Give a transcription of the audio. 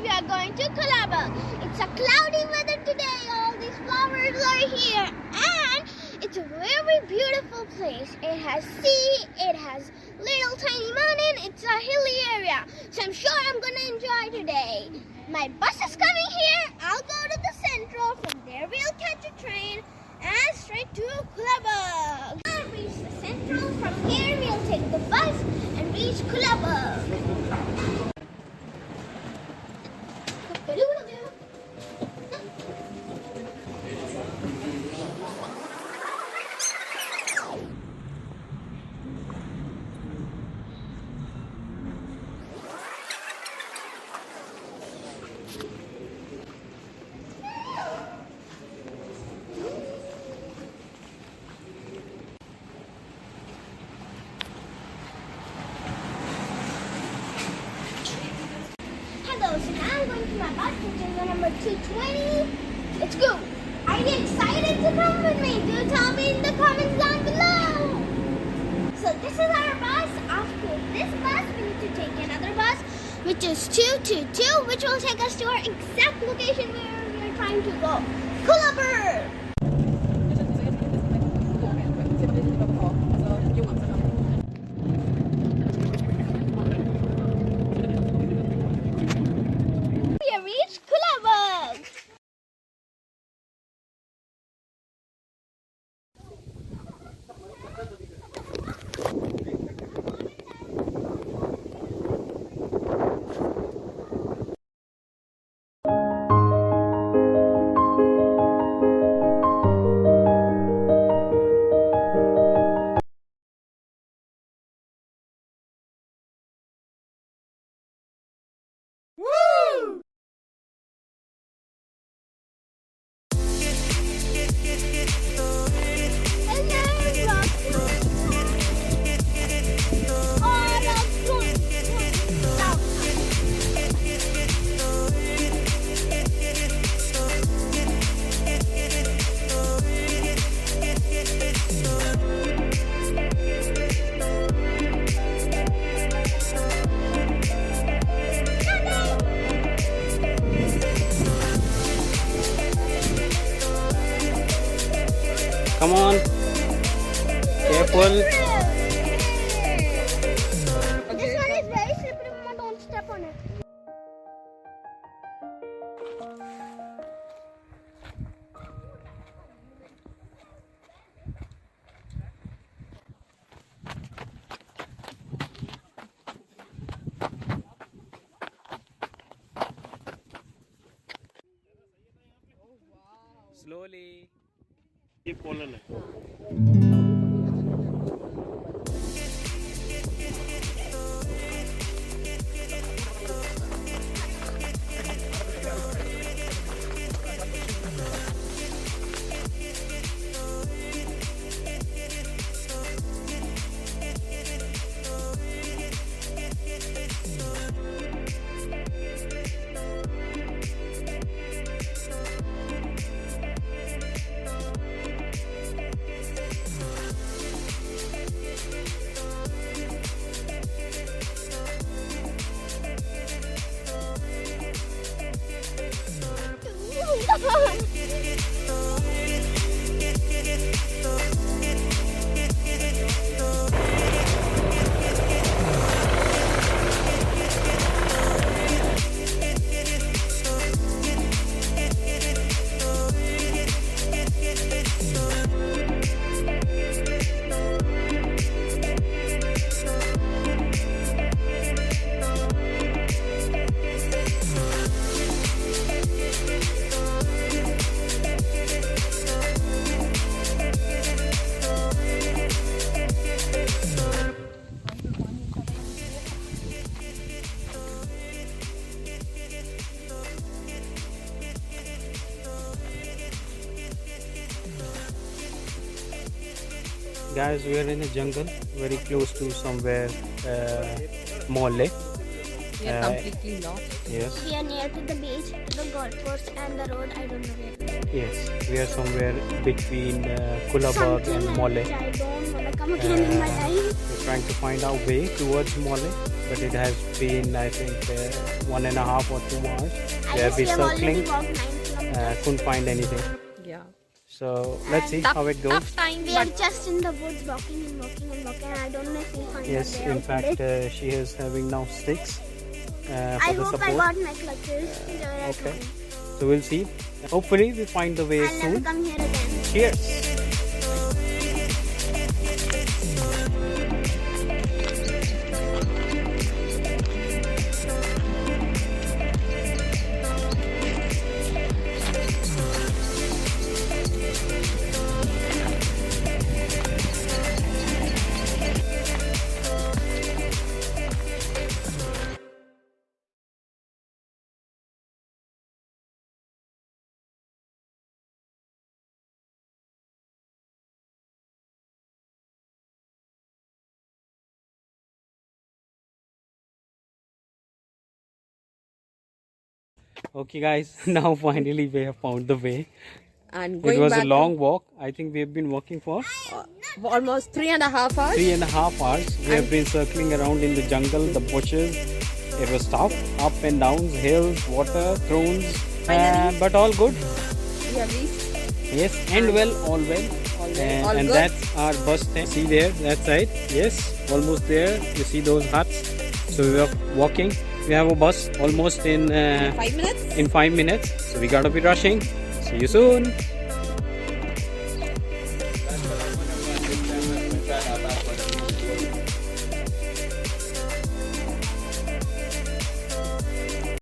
we are going to Kullaberg. It's a cloudy weather today. All these flowers are here, and it's a very beautiful place. It has sea, it has little tiny mountain. It's a hilly area, so I'm sure I'm gonna enjoy today. My bus is coming here. I'll go to the central. From there, we'll catch a train and straight to Kullaberg. I'll reach the central. From here, we'll take the bus and reach Kullaberg. So now I'm going to my bus, which is the number 220. Let's go. Are you excited to come with me? Do tell me in the comments down below. So this is our bus. After this bus, we need to take another bus, which is 222, which will take us to our exact location where we are trying to go. Kullaberg. Come on. Careful. This one is very slippery, Mama. Don't step on it. Slowly. ये pollen है. Guys, we are in a jungle very close to somewhere mall. We are completely lost. Yes. We are near to the beach, to the golf course and the road. I don't know where. Yes. We are somewhere between Kullaberg Something and like Mole. which I don't want to come again in my life. We're trying to find our way towards Mole, but it has been, I think, 1.5 or 2 hours. I We have guess been we have already circling, walked 9 kilometers. couldn't find anything. Yeah. So let's see Tough, how it goes. tough time, We are but just in the woods walking and walking and walking. I don't know if we'll find Yes, our way in out fact, today. she is having now sticks I for the hope I support. got my clutches. They were at Okay. home. So we'll see. Hopefully, we find the way I'll never soon. come here again. Cheers. Okay, guys. Now finally we have found the way. and It going was a back long walk. I think we have been walking for almost 3.5 hours. 3.5 hours. We have been circling around in the jungle, the bushes. It was tough. Up and downs, hills, water, thrones. But all good. We have reached. Yes, and well, all well. All And good. that's our bus stand. See there, that side. Yes, almost there. You see those huts. So we are walking. We have a bus almost in 5 minutes. 5 minutes. So we gotta be rushing. See you soon.